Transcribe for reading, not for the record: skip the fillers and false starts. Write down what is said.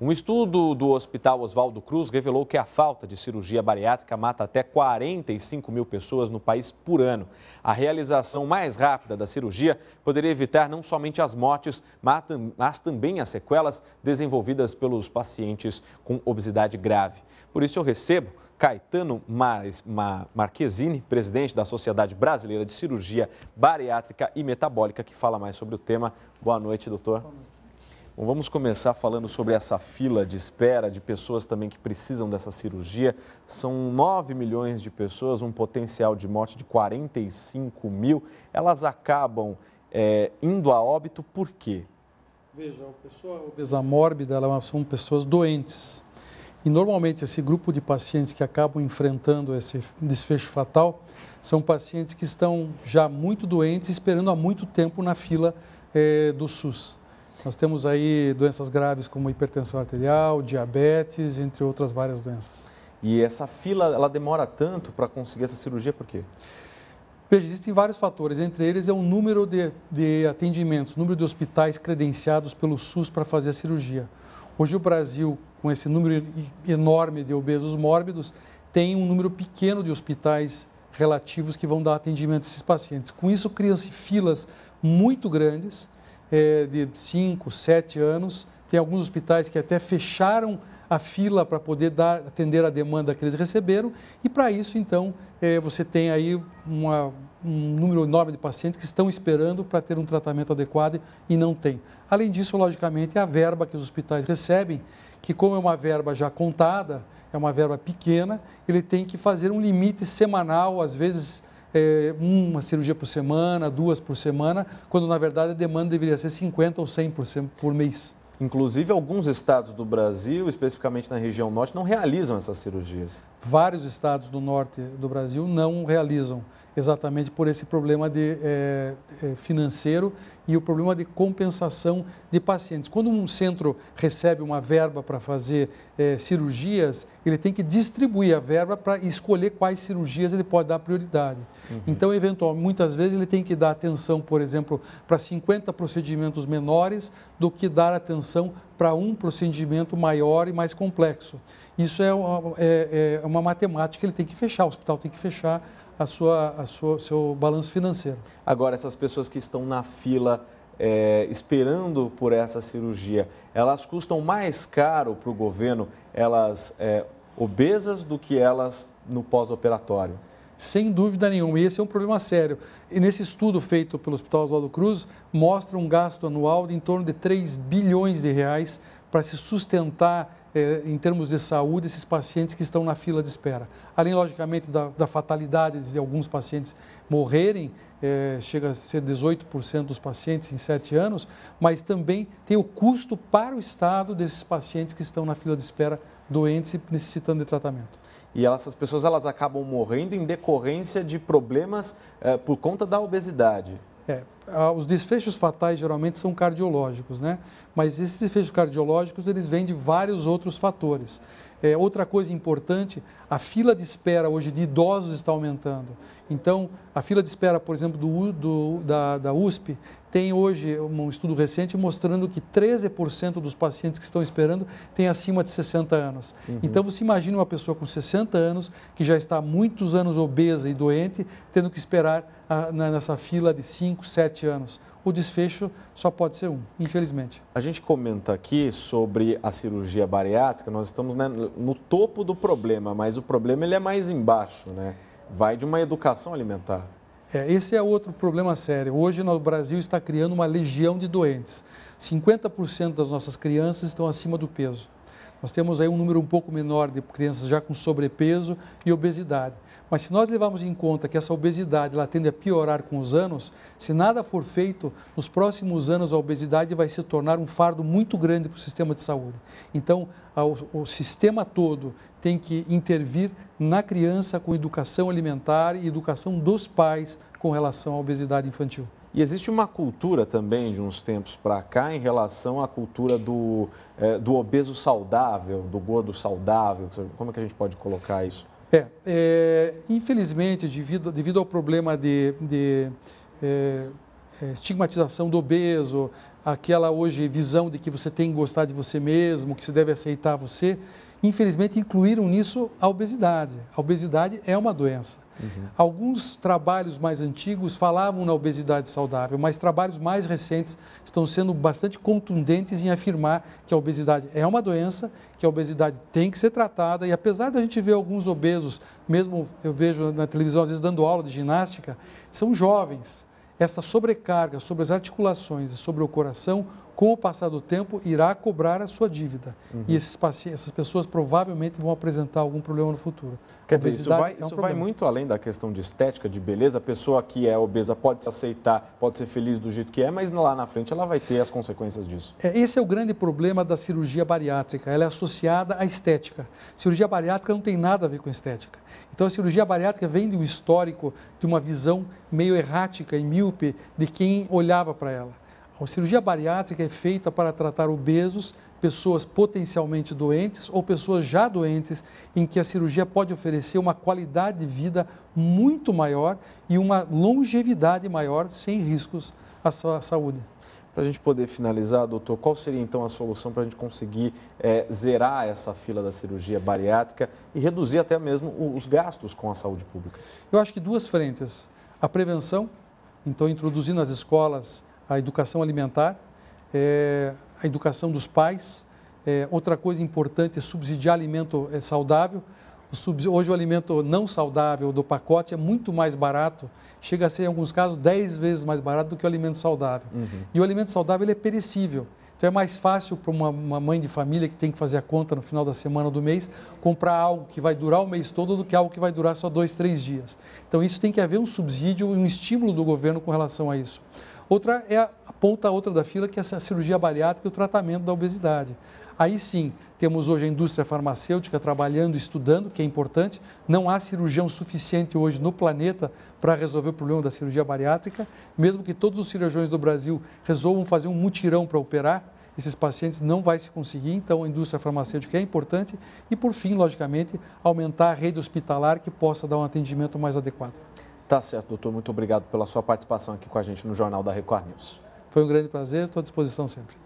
Um estudo do Hospital Oswaldo Cruz revelou que a falta de cirurgia bariátrica mata até 45 mil pessoas no país por ano. A realização mais rápida da cirurgia poderia evitar não somente as mortes, mas também as sequelas desenvolvidas pelos pacientes com obesidade grave. Por isso eu recebo Caetano Marchesini, presidente da Sociedade Brasileira de Cirurgia Bariátrica e Metabólica, que fala mais sobre o tema. Boa noite, doutor. Boa noite. Bom, vamos começar falando sobre essa fila de espera de pessoas também que precisam dessa cirurgia. São 9 milhões de pessoas, um potencial de morte de 45 mil. Elas acabam indo a óbito por quê? Veja, a pessoa obesa mórbida, são pessoas doentes. E normalmente esse grupo de pacientes que acabam enfrentando esse desfecho fatal são pacientes que estão já muito doentes, esperando há muito tempo na fila do SUS. Nós temos aí doenças graves como hipertensão arterial, diabetes, entre outras várias doenças. E essa fila, ela demora tanto para conseguir essa cirurgia, por quê? Veja, existem vários fatores, entre eles é o número de atendimentos, o número de hospitais credenciados pelo SUS para fazer a cirurgia. Hoje o Brasil, com esse número enorme de obesos mórbidos, tem um número pequeno de hospitais relativos que vão dar atendimento a esses pacientes. Com isso, criam-se filas muito grandes, de 5, 7 anos. Tem alguns hospitais que até fecharam a fila para poder atender a demanda que eles receberam. E para isso, então, você tem aí um número enorme de pacientes que estão esperando para ter um tratamento adequado e não tem. Além disso, logicamente, a verba que os hospitais recebem, que como é uma verba já contada, é uma verba pequena, ele tem que fazer um limite semanal, às vezes uma cirurgia por semana, 2 por semana, quando na verdade a demanda deveria ser 50% ou 100% por mês. Inclusive, alguns estados do Brasil, especificamente na região norte, não realizam essas cirurgias. Vários estados do norte do Brasil não realizam, exatamente por esse problema financeiro e o problema de compensação de pacientes. Quando um centro recebe uma verba para fazer cirurgias, ele tem que distribuir a verba para escolher quais cirurgias ele pode dar prioridade. Então, eventualmente, muitas vezes ele tem que dar atenção, por exemplo, para 50 procedimentos menores do que dar atenção para um procedimento maior e mais complexo. Isso é uma matemática que ele tem que fechar, o hospital tem que fechar seu balanço financeiro. Agora, essas pessoas que estão na fila esperando por essa cirurgia, elas custam mais caro para o governo, elas obesas, do que elas no pós-operatório? Sem dúvida nenhuma, e esse é um problema sério. E nesse estudo feito pelo Hospital Oswaldo Cruz, mostra um gasto anual de em torno de 3 bilhões de reais para se sustentar em termos de saúde, esses pacientes que estão na fila de espera. Além, logicamente, da fatalidade de alguns pacientes morrerem, chega a ser 18% dos pacientes em 7 anos, mas também tem o custo para o Estado desses pacientes que estão na fila de espera doentes e necessitando de tratamento. E essas pessoas elas acabam morrendo em decorrência de problemas por conta da obesidade. Os desfechos fatais geralmente são cardiológicos, né? Mas esses desfechos cardiológicos eles vêm de vários outros fatores. Outra coisa importante, a fila de espera hoje de idosos está aumentando. Então, a fila de espera, por exemplo, da USP, tem hoje um estudo recente mostrando que 13% dos pacientes que estão esperando têm acima de 60 anos. Então, você imagina uma pessoa com 60 anos, que já está há muitos anos obesa e doente, tendo que esperar nessa fila de 5, 7 anos. O desfecho só pode ser um, infelizmente. A gente comenta aqui sobre a cirurgia bariátrica, nós estamos, né, no topo do problema, mas o problema ele é mais embaixo, né? Vai de uma educação alimentar. Esse é outro problema sério. Hoje no Brasil está criando uma legião de doentes. 50% das nossas crianças estão acima do peso. Nós temos aí um número um pouco menor de crianças já com sobrepeso e obesidade. Mas se nós levarmos em conta que essa obesidade ela tende a piorar com os anos, se nada for feito, nos próximos anos a obesidade vai se tornar um fardo muito grande para o sistema de saúde. Então, o sistema todo tem que intervir na criança com educação alimentar e educação dos pais com relação à obesidade infantil. E existe uma cultura também, de uns tempos para cá, em relação à cultura do obeso saudável, do gordo saudável. Como é que a gente pode colocar isso? Infelizmente, devido ao problema estigmatização do obeso, aquela hoje visão de que você tem que gostar de você mesmo, que você deve aceitar você, infelizmente incluíram nisso a obesidade. A obesidade é uma doença. Alguns trabalhos mais antigos falavam na obesidade saudável, mas trabalhos mais recentes estão sendo bastante contundentes em afirmar que a obesidade é uma doença, que a obesidade tem que ser tratada, e apesar da gente ver alguns obesos, mesmo eu vejo na televisão às vezes dando aula de ginástica, são jovens. Essa sobrecarga sobre as articulações e sobre o coração, com o passar do tempo, irá cobrar a sua dívida. E essas pessoas provavelmente vão apresentar algum problema no futuro. Quer dizer, isso vai muito além da questão de estética, de beleza. A pessoa que é obesa pode se aceitar, pode ser feliz do jeito que é, mas lá na frente ela vai ter as consequências disso. Esse é o grande problema da cirurgia bariátrica. Ela é associada à estética. Cirurgia bariátrica não tem nada a ver com estética. Então, a cirurgia bariátrica vem de um histórico, de uma visão meio errática e míope de quem olhava para ela. A cirurgia bariátrica é feita para tratar obesos, pessoas potencialmente doentes ou pessoas já doentes, em que a cirurgia pode oferecer uma qualidade de vida muito maior e uma longevidade maior, sem riscos à saúde. Para a gente poder finalizar, doutor, qual seria então a solução para a gente conseguir zerar essa fila da cirurgia bariátrica e reduzir até mesmo os gastos com a saúde pública? Eu acho que duas frentes. A prevenção, então introduzir nas escolas a educação alimentar, a educação dos pais. Outra coisa importante é subsidiar alimento saudável. Hoje o alimento não saudável do pacote é muito mais barato, chega a ser em alguns casos 10 vezes mais barato do que o alimento saudável. E o alimento saudável ele é perecível. Então é mais fácil para uma mãe de família que tem que fazer a conta no final da semana ou do mês, comprar algo que vai durar o mês todo do que algo que vai durar só 2, 3 dias. Então isso tem que haver um subsídio e um estímulo do governo com relação a isso. Outra é a ponta outra da fila, que é a cirurgia bariátrica e o tratamento da obesidade. Aí sim, temos hoje a indústria farmacêutica trabalhando, estudando, que é importante. Não há cirurgião suficiente hoje no planeta para resolver o problema da cirurgia bariátrica. Mesmo que todos os cirurgiões do Brasil resolvam fazer um mutirão para operar, esses pacientes não vai se conseguir. Então, a indústria farmacêutica é importante. E, por fim, logicamente, aumentar a rede hospitalar que possa dar um atendimento mais adequado. Tá certo, doutor. Muito obrigado pela sua participação aqui com a gente no Jornal da Record News. Foi um grande prazer, estou à disposição sempre.